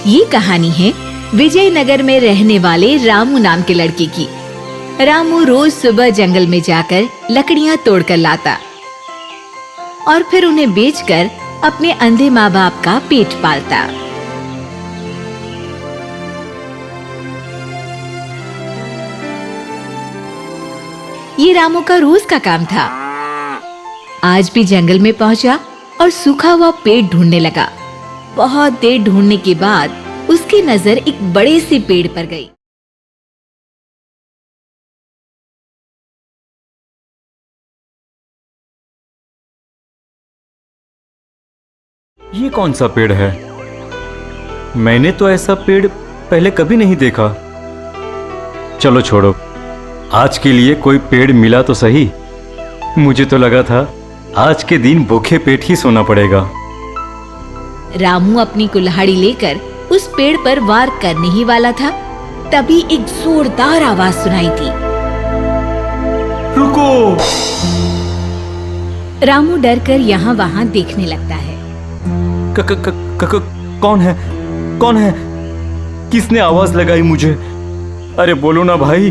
ये कहानी है विजयनगर में रहने वाले रामू नाम के लड़के की। रामू रोज सुबह जंगल में जाकर लकड़ियां तोड़कर लाता और फिर उन्हें बेचकर अपने अंधे माँ बाप का पेट पालता। ये रामू का रोज का काम था। आज भी जंगल में पहुंचा और सूखा हुआ पेड़ ढूंढने लगा। बहुत देर ढूंढने के बाद उसकी नजर एक बड़े से पेड़ पर गई। ये कौन सा पेड़ है? मैंने तो ऐसा पेड़ पहले कभी नहीं देखा। चलो छोड़ो, आज के लिए कोई पेड़ मिला तो सही। मुझे तो लगा था आज के दिन भूखे पेट ही सोना पड़ेगा। रामू अपनी कुल्हाड़ी लेकर उस पेड़ पर वार करने ही वाला था, तभी एक जोरदार आवाज सुनाई दी। रुको! रामू डरकर यहाँ वहाँ देखने लगता है। कौन है? कौन है? किसने आवाज लगाई मुझे? अरे बोलो ना भाई।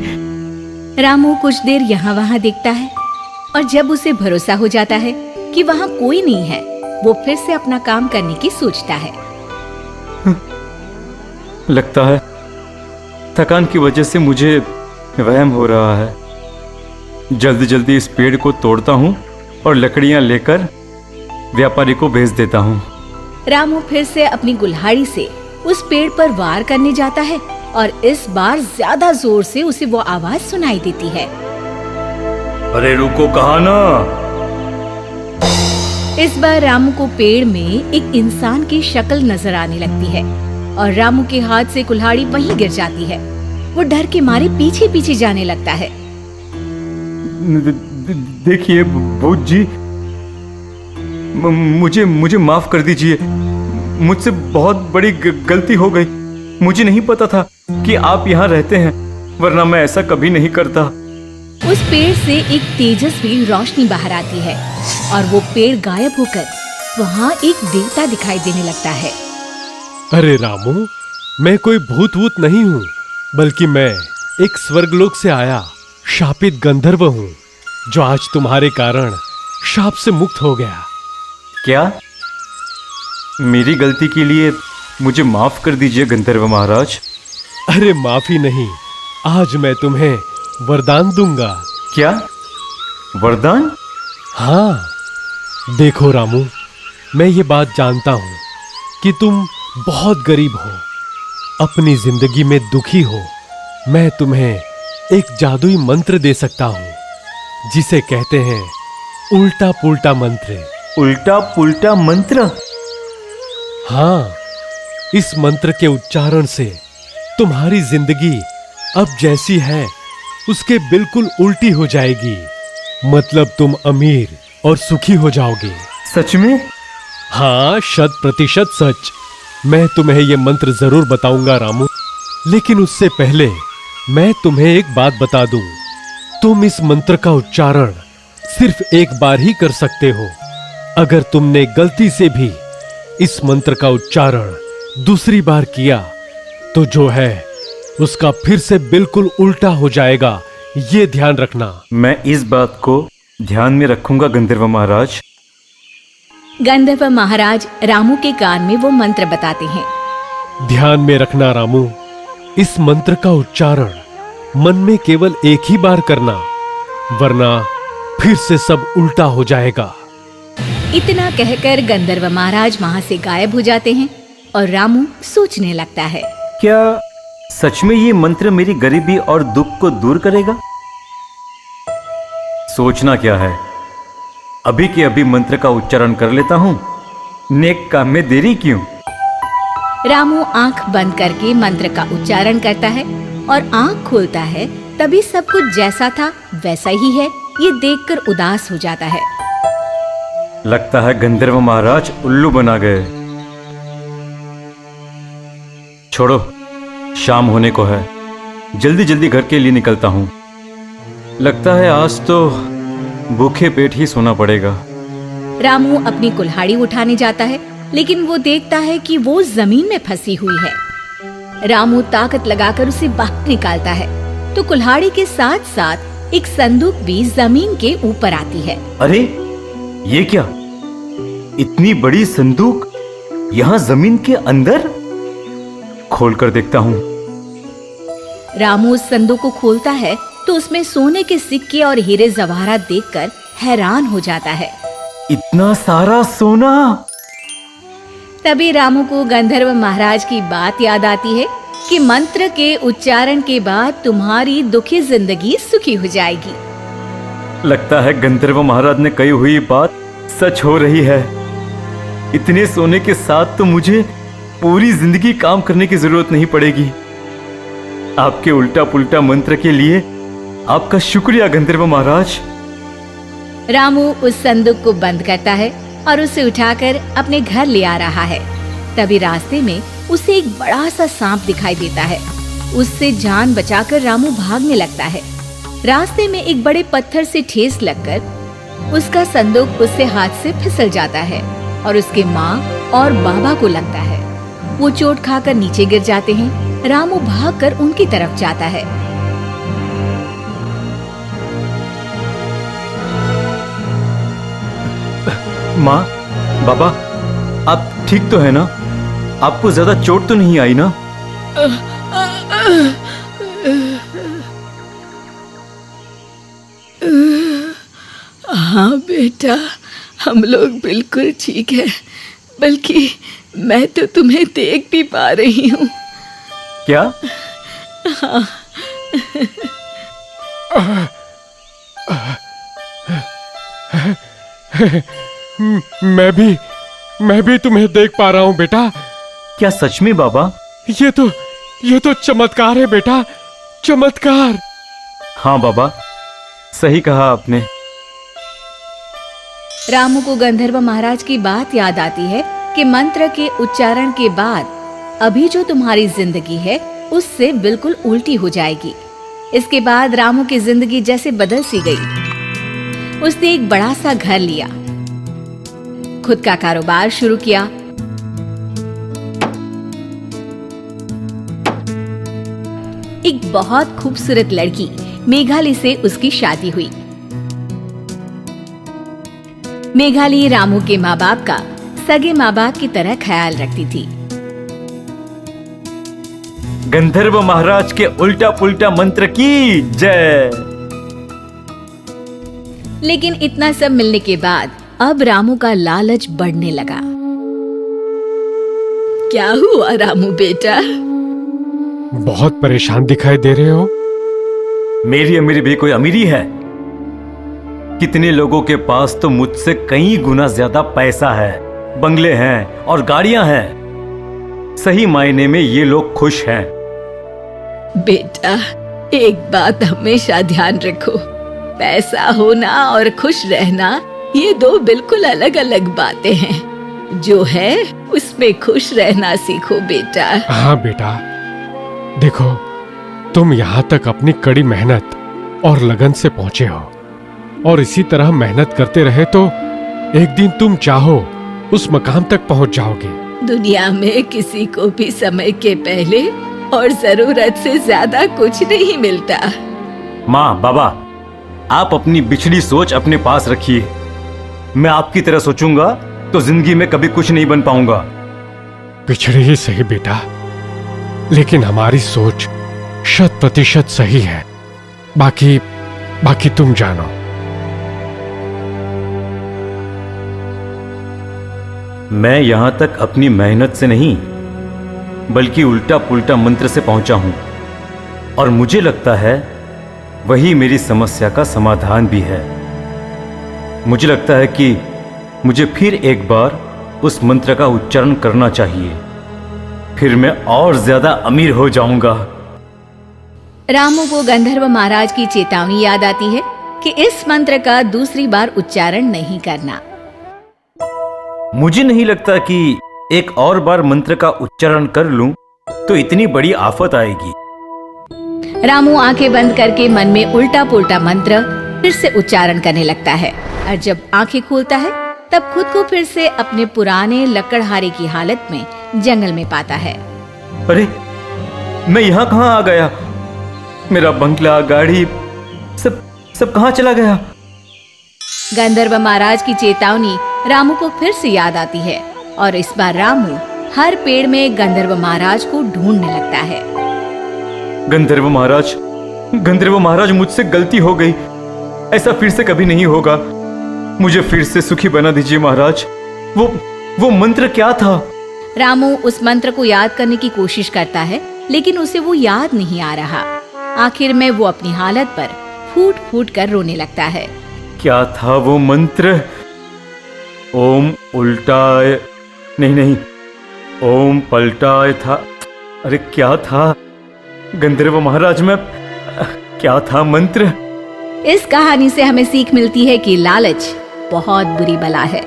रामू कुछ देर यहाँ वहाँ देखता है और जब उसे भरोसा हो जाता है कि वहाँ कोई नहीं है, वो फिर से अपना काम करने की सोचता है। लगता है थकान की वजह से मुझे वहम हो रहा है। जल्दी जल्दी इस पेड़ को तोड़ता हूँ और लकड़ियाँ लेकर व्यापारी को भेज देता हूँ। रामू फिर से अपनी कुल्हाड़ी से उस पेड़ पर वार करने जाता है और इस बार ज्यादा जोर से उसे वो आवाज सुनाई देती है। अरे रुको, कहाँ ना? इस बार रामू को पेड़ में एक इंसान की शक्ल नजर आने लगती है और रामू के हाथ से कुल्हाड़ी वहीं गिर जाती है। वो डर के मारे पीछे पीछे जाने लगता है। देखिए भूत जी, मुझे माफ कर दीजिए। मुझसे बहुत बड़ी गलती हो गई। मुझे नहीं पता था कि आप यहाँ रहते हैं, वरना मैं ऐसा कभी नहीं करता। उस पेड़ से एक तेजस्वी रोशनी बाहर आती है और वो पेड़ गायब होकर वहाँ एक देवता दिखाई देने लगता है। अरे रामू, मैं कोई भूत वूत नहीं हूँ, बल्कि मैं एक स्वर्गलोक से आया शापित गंधर्व हूँ, जो आज तुम्हारे कारण शाप से मुक्त हो गया। क्या? मेरी गलती के लिए मुझे माफ कर दीजिए गंधर्व महाराज। अरे माफी नहीं, आज मैं तुम्हें वरदान दूंगा। क्या वरदान? हाँ, देखो रामू, मैं ये बात जानता हूँ कि तुम बहुत गरीब हो, अपनी जिंदगी में दुखी हो। मैं तुम्हें एक जादुई मंत्र दे सकता हूँ, जिसे कहते हैं उल्टा पुल्टा मंत्र। उल्टा पुल्टा मंत्र? हाँ, इस मंत्र के उच्चारण से तुम्हारी जिंदगी अब जैसी है उसके बिल्कुल उल्टी हो जाएगी। मतलब तुम अमीर और सुखी हो जाओगे। सच में? हाँ, 100% सच। मैं तुम्हें ये मंत्र जरूर बताऊंगा रामू, लेकिन उससे पहले मैं तुम्हें एक बात बता दूं। तुम इस मंत्र का उच्चारण सिर्फ एक बार ही कर सकते हो। अगर तुमने गलती से भी इस मंत्र का उच्चारण दूसरी बार किया तो जो है उसका फिर से बिल्कुल उल्टा हो जाएगा। ये ध्यान रखना। मैं इस बात को ध्यान में रखूंगा गंधर्व महाराज। गंधर्व महाराज रामू के कान में वो मंत्र बताते हैं। ध्यान में रखना रामू, इस मंत्र का उच्चारण मन में केवल एक ही बार करना, वरना फिर से सब उल्टा हो जाएगा। इतना कहकर गंधर्व महाराज वहाँ से गायब हो जाते हैं और रामू सोचने लगता है। क्या सच में ये मंत्र मेरी गरीबी और दुख को दूर करेगा? सोचना क्या है, अभी के अभी मंत्र का उच्चारण कर लेता हूँ। नेक काम में देरी क्यों? रामू आंख बंद करके मंत्र का उच्चारण करता है और आंख खोलता है, तभी सब कुछ जैसा था वैसा ही है। ये देखकर उदास हो जाता है। लगता है गंधर्व महाराज उल्लू बना गए। छोड़ो, शाम होने को है। जल्दी जल्दी घर के लिए निकलता हूँ। लगता है आज तो भूखे पेट ही सोना पड़ेगा। रामू अपनी कुल्हाड़ी उठाने जाता है, लेकिन वो देखता है कि वो जमीन में फंसी हुई है। रामू ताकत लगाकर उसे बाहर निकालता है तो कुल्हाड़ी के साथ साथ एक संदूक भी जमीन के ऊपर आती है। अरे ये क्या, इतनी बड़ी संदूक यहाँ जमीन के अंदर? खोल कर देखता हूँ। रामू उस संदूक को खोलता है तो उसमें सोने के सिक्के और हीरे जवाहरात देखकर हैरान हो जाता है। इतना सारा सोना! तभी रामू को गंधर्व महाराज की बात याद आती है कि मंत्र के उच्चारण के बाद तुम्हारी दुखी जिंदगी सुखी हो जाएगी। लगता है गंधर्व महाराज ने कही हुई बात सच हो रही है। इतने सोने के साथ तो मुझे पूरी जिंदगी काम करने की जरूरत नहीं पड़ेगी। आपके उल्टा पुल्टा मंत्र के लिए आपका शुक्रिया गंधर्व महाराज। रामू उस संदूक को बंद करता है और उसे उठाकर अपने घर ले आ रहा है। तभी रास्ते में उसे एक बड़ा सा सांप दिखाई देता है। उससे जान बचाकर रामू भागने लगता है। रास्ते में एक बड़े पत्थर से ठेस लगकर उसका संदूक उससे हाथ से फिसल जाता है और उसके माँ और बाबा को लगता है। वो चोट खाकर नीचे गिर जाते हैं। रामू भागकर उनकी तरफ जाता है। माँ, बाबा, आप ठीक तो है ना? आपको ज्यादा चोट तो नहीं आई ना? हाँ बेटा, हम लोग बिल्कुल ठीक है। बल्कि मैं तो तुम्हें देख भी पा रही हूँ। क्या? मैं भी तुम्हें देख पा रहा हूँ बेटा। क्या सच में बाबा? ये तो चमत्कार है बेटा, चमत्कार। हाँ बाबा, सही कहा आपने। रामू को गंधर्व महाराज की बात याद आती है कि मंत्र के उच्चारण के बाद अभी जो तुम्हारी जिंदगी है उससे बिल्कुल उल्टी हो जाएगी। इसके बाद रामू की जिंदगी जैसे बदल सी गई। उसने एक बड़ा सा घर लिया, खुद का कारोबार शुरू किया। एक बहुत खूबसूरत लड़की मेघाली से उसकी शादी हुई। मेघाली रामू के माँ बाप का सगे माँ बाप की तरह ख्याल रखती थी। गंधर्व महाराज के उल्टा पुल्टा मंत्र की जय। लेकिन इतना सब मिलने के बाद अब रामू का लालच बढ़ने लगा। क्या हुआ रामू बेटा? बहुत परेशान दिखाई दे रहे हो। मेरी अमीरी भी कोई अमीरी है? कितने लोगों के पास तो मुझसे कई गुना ज्यादा पैसा है, बंगले हैं और गाड़ियां हैं। सही मायने में ये लोग खुश हैं। बेटा, एक बात हमेशा ध्यान रखो, पैसा होना और खुश रहना ये दो बिल्कुल अलग अलग बातें हैं। जो है उसमें खुश रहना सीखो बेटा। हाँ बेटा, देखो तुम यहाँ तक अपनी कड़ी मेहनत और लगन से पहुंचे हो और इसी तरह मेहनत करते रहे तो एक दिन तुम चाहो उस मकाम तक पहुंच जाओगे। दुनिया में किसी को भी समय के पहले और जरूरत से ज्यादा कुछ नहीं मिलता। माँ, बाबा, आप अपनी बिछड़ी सोच अपने पास रखिए। मैं आपकी तरह सोचूंगा तो जिंदगी में कभी कुछ नहीं बन पाऊंगा। पिछड़े ही सही बेटा, लेकिन हमारी सोच 100% सही है। बाकी तुम जानो। मैं यहां तक अपनी मेहनत से नहीं बल्कि उल्टा पुल्टा मंत्र से पहुंचा हूं और मुझे लगता है वही मेरी समस्या का समाधान भी है। मुझे लगता है कि मुझे फिर एक बार उस मंत्र का उच्चारण करना चाहिए, फिर मैं और ज्यादा अमीर हो जाऊंगा। रामू को गंधर्व महाराज की चेतावनी याद आती है कि इस मंत्र का दूसरी बार उच्चारण नहीं करना। मुझे नहीं लगता कि एक और बार मंत्र का उच्चारण कर लूं तो इतनी बड़ी आफत आएगी। रामू आंखें बंद करके मन में उल्टा पुल्टा मंत्र फिर से उच्चारण करने लगता है और जब आंखें खोलता है तब खुद को फिर से अपने पुराने लकड़हारे की हालत में जंगल में पाता है। अरे मैं यहाँ कहाँ आ गया? मेरा बंगला, गाड़ी, सब सब कहाँ चला गया? गंधर्व महाराज की चेतावनी रामू को फिर से याद आती है और इस बार रामू हर पेड़ में गंधर्व महाराज को ढूंढने लगता है। गंधर्व महाराज, मुझसे गलती हो गई। ऐसा फिर से कभी नहीं होगा। मुझे फिर से सुखी बना दीजिए महाराज। वो मंत्र क्या था? रामू उस मंत्र को याद करने की कोशिश करता है, लेकिन उसे वो याद नहीं आ रहा। आखिर में वो अपनी हालत पर फूट फूट कर रोने लगता है। क्या था वो मंत्र? ओम उल्टाए, नहीं, ओम पलटाए था। अरे क्या था गंधर्व महाराज में? क्या था मंत्र? इस कहानी से हमें सीख मिलती है कि लालच बहुत बुरी बला है।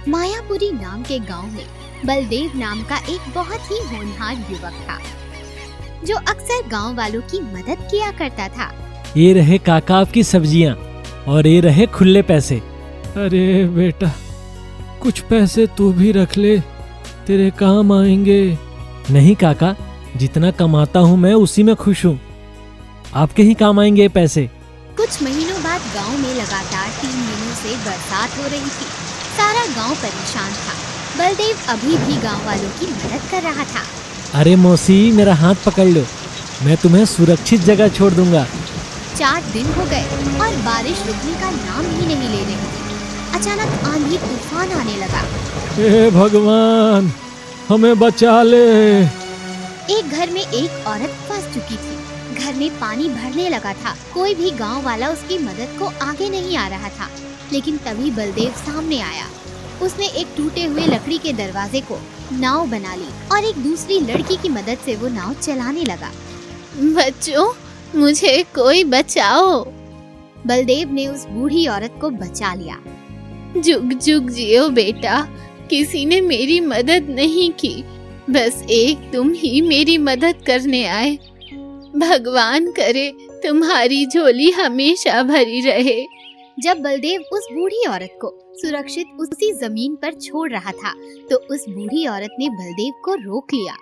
मायापुरी नाम के गांव में बलदेव नाम का एक बहुत ही होनहार युवक था, जो अक्सर गांव वालों की मदद किया करता था। ये रहे काका आपकी सब्जियां और ये रहे खुले पैसे। अरे बेटा, कुछ पैसे तू भी रख ले, तेरे काम आएंगे। नहीं काका, जितना कमाता हूँ मैं उसी में खुश हूँ। आपके ही काम आएंगे ये पैसे। कुछ महीनों बाद गांव में लगातार 3 दिनों से बरसात हो रही थी। सारा गांव परेशान था। बलदेव अभी भी गांव वालों की मदद कर रहा था। अरे मौसी, मेरा हाथ पकड़ लो, मैं तुम्हें सुरक्षित जगह छोड़ दूंगा। 4 दिन हो गए और बारिश रुकने का नाम ही नहीं ले रही थी। अचानक आंधी तूफान आने लगा। हे भगवान, हमें बचा ले। एक घर में एक औरत फंस चुकी थी। घर में पानी भरने लगा था। कोई भी गांव वाला उसकी मदद को आगे नहीं आ रहा था। लेकिन तभी बलदेव सामने आया। उसने एक टूटे हुए लकड़ी के दरवाजे को नाव बना ली और एक दूसरी लड़की की मदद से वो नाव चलाने लगा। बच्चों, मुझे कोई बचाओ। बलदेव ने उस बूढ़ी औरत को बचा लिया। जुग जुग जियो बेटा, किसी ने मेरी मदद नहीं की, बस एक तुम ही मेरी मदद करने आए। भगवान करे तुम्हारी झोली हमेशा भरी रहे। जब बलदेव उस बूढ़ी औरत को सुरक्षित उसी जमीन पर छोड़ रहा था, तो उस बूढ़ी औरत ने बलदेव को रोक लिया।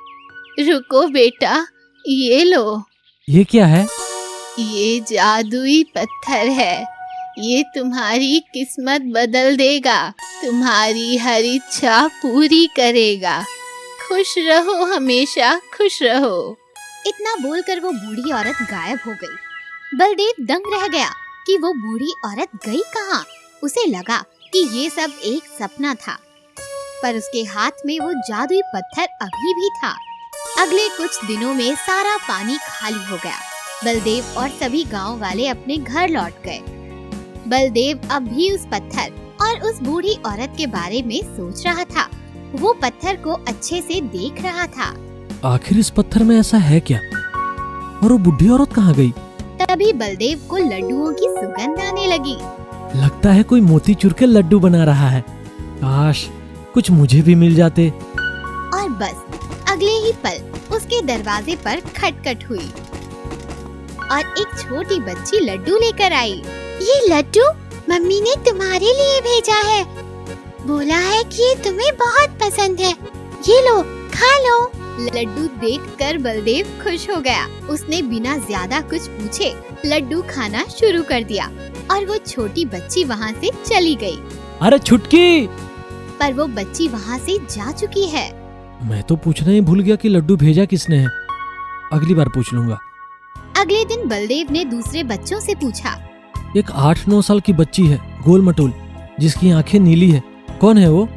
रुको बेटा, ये लो। ये क्या है? ये जादुई पत्थर है। ये तुम्हारी किस्मत बदल देगा, तुम्हारी हर इच्छा पूरी करेगा। खुश रहो, हमेशा खुश रहो। इतना बोलकर वो बूढ़ी औरत गायब हो गई। बलदेव दंग रह गया कि वो बूढ़ी औरत गई कहाँ। उसे लगा कि ये सब एक सपना था, पर उसके हाथ में वो जादुई पत्थर अभी भी था। अगले कुछ दिनों में सारा पानी खाली हो गया। बलदेव और सभी गांव वाले अपने घर लौट गए। बलदेव अब भी उस पत्थर और उस बूढ़ी औरत के बारे में सोच रहा था। वो पत्थर को अच्छे से देख रहा था। आखिर इस पत्थर में ऐसा है क्या? और वो बुढ़ी औरत कहाँ गई? तभी बलदेव को लड्डुओं की सुगंध आने लगी। लगता है कोई मोतीचूर के लड्डू बना रहा है। काश कुछ मुझे भी मिल जाते। और बस अगले ही पल उसके दरवाजे पर खटखट हुई और एक छोटी बच्ची लड्डू लेकर आई। ये लड्डू मम्मी ने तुम्हारे लिए भेजा है। बोला है कि ये तुम्हें बहुत पसंद है। ये लो, खा लो। लड्डू देखकर बलदेव खुश हो गया। उसने बिना ज्यादा कुछ पूछे लड्डू खाना शुरू कर दिया और वो छोटी बच्ची वहाँ से चली गई। अरे छुटकी! पर वो बच्ची वहाँ से जा चुकी है। मैं तो पूछना ही भूल गया कि लड्डू भेजा किसने है। अगली बार पूछ लूंगा। अगले दिन बलदेव ने दूसरे बच्चों से पूछा। एक 8-9 साल की बच्ची है, गोल मटोल, जिसकी आंखें नीली है। कौन है वो?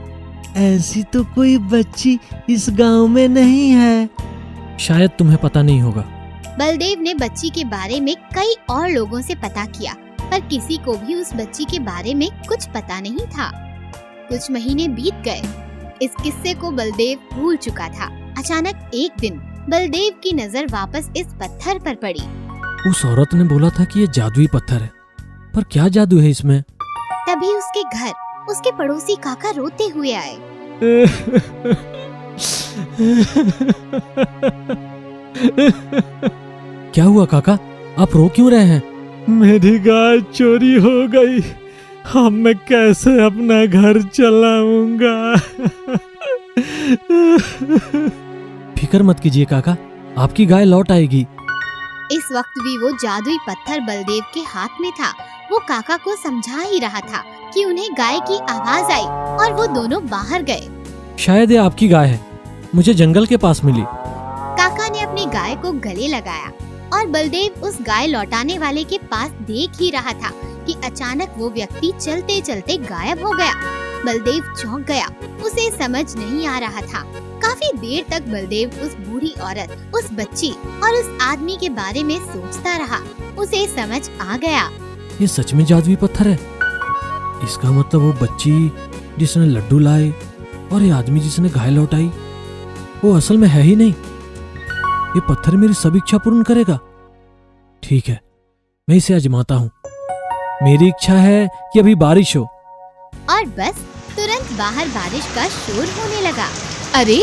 ऐसी तो कोई बच्ची इस गांव में नहीं है। शायद तुम्हें पता नहीं होगा। बलदेव ने बच्ची के बारे में कई और लोगों से पता किया, पर किसी को भी उस बच्ची के बारे में कुछ पता नहीं था। कुछ महीने बीत गए। इस किस्से को बलदेव भूल चुका था। अचानक एक दिन बलदेव की नजर वापस इस पत्थर पर पड़ी। उस औरत ने बोला था कि ये जादुई पत्थर है, पर क्या जादू है इसमें? तभी उसके घर उसके पड़ोसी काका रोते हुए आए। क्या हुआ काका, आप रो क्यों रहे हैं? मेरी गाय चोरी हो गई। अब मैं कैसे अपना घर चलाऊंगा? फिक्र मत कीजिए काका, आपकी गाय लौट आएगी। इस वक्त भी वो जादुई पत्थर बलदेव के हाथ में था। वो काका को समझा ही रहा था कि उन्हें गाय की आवाज आई और वो दोनों बाहर गए। शायद ये आपकी गाय है, मुझे जंगल के पास मिली। काका ने अपनी गाय को गले लगाया और बलदेव उस गाय लौटाने वाले के पास देख ही रहा था कि अचानक वो व्यक्ति चलते चलते गायब हो गया। बलदेव चौंक गया, उसे समझ नहीं आ रहा था। काफी देर तक बलदेव उस बूढ़ी औरत, उस बच्ची और उस आदमी के बारे में सोचता रहा। उसे समझ आ गया, ये सच में जादुई पत्थर है। इसका मतलब वो बच्ची जिसने लड्डू लाए और ये आदमी जिसने गाय लौटाई, वो असल में है ही नहीं। ये पत्थर मेरी सब इच्छा पूर्ण करेगा। ठीक है, मैं इसे आजमाता हूँ। मेरी इच्छा है कि अभी बारिश हो। और बस तुरंत बाहर बारिश का शोर होने लगा। अरे,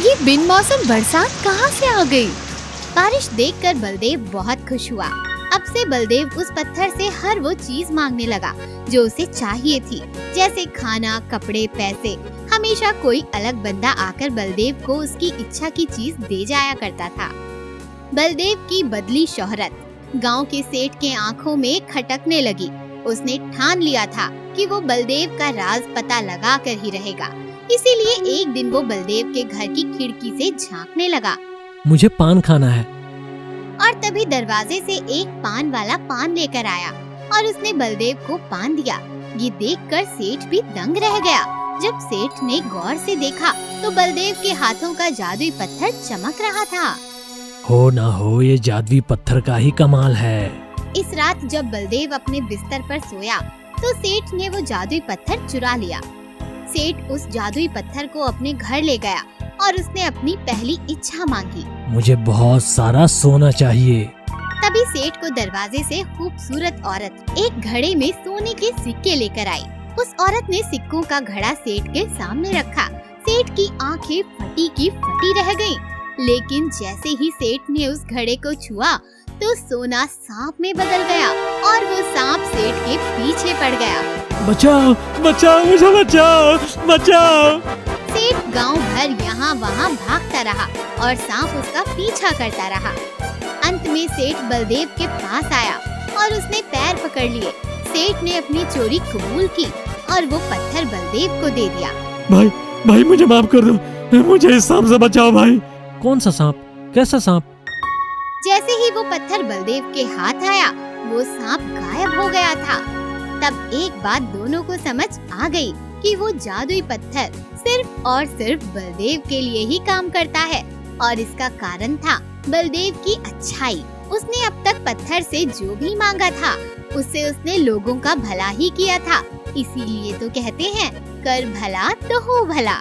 ये बिन मौसम बरसात कहाँ से आ गई? बारिश देखकर बलदेव बहुत खुश हुआ। अब से बलदेव उस पत्थर से हर वो चीज मांगने लगा जो उसे चाहिए थी, जैसे खाना, कपड़े, पैसे। हमेशा कोई अलग बंदा आकर बलदेव को उसकी इच्छा की चीज दे जाया करता था। बलदेव की बदली शोहरत गांव के सेठ के आंखों में खटकने लगी। उसने ठान लिया था कि वो बलदेव का राज पता लगा कर ही रहेगा। इसीलिए एक दिन वो बलदेव के घर की खिड़की से झांकने लगा। मुझे पान खाना है। और तभी दरवाजे से एक पान वाला पान लेकर आया और उसने बलदेव को पान दिया। ये देखकर सेठ भी दंग रह गया। जब सेठ ने गौर से देखा तो बलदेव के हाथों का जादुई पत्थर चमक रहा था। हो ना हो, ये जादुई पत्थर का ही कमाल है। इस रात जब बलदेव अपने बिस्तर पर सोया तो सेठ ने वो जादुई पत्थर चुरा लिया। सेठ उस जादुई पत्थर को अपने घर ले गया और उसने अपनी पहली इच्छा मांगी। मुझे बहुत सारा सोना चाहिए। तभी सेठ को दरवाजे से खूबसूरत औरत एक घड़े में सोने के सिक्के लेकर आई। उस औरत ने सिक्कों का घड़ा सेठ के सामने रखा। सेठ की आंखें फटी की फटी रह गईं। लेकिन जैसे ही सेठ ने उस घड़े को छुआ तो सोना सांप में बदल गया और वो सांप सेठ के पीछे पड़ गया। बचाओ, बचाओ, मुझे बचाओ, बचाओ। सेठ गांव भर यहाँ वहाँ भागता रहा और सांप उसका पीछा करता रहा। अंत में सेठ बलदेव के पास आया और उसने पैर पकड़ लिए। सेठ ने अपनी चोरी कबूल की और वो पत्थर बलदेव को दे दिया। भाई, भाई मुझे माफ कर दो, मुझे इस सांप से बचाओ भाई। कौन सा सांप? कैसा सांप? जैसे ही वो पत्थर बलदेव के हाथ आया वो सांप गायब हो गया था। तब एक बात दोनों को समझ आ गई कि वो जादुई पत्थर सिर्फ और सिर्फ बलदेव के लिए ही काम करता है और इसका कारण था बलदेव की अच्छाई। उसने अब तक पत्थर से जो भी मांगा था उससे उसने लोगों का भला ही किया था। इसीलिए तो कहते हैं, कर भला तो हो भला।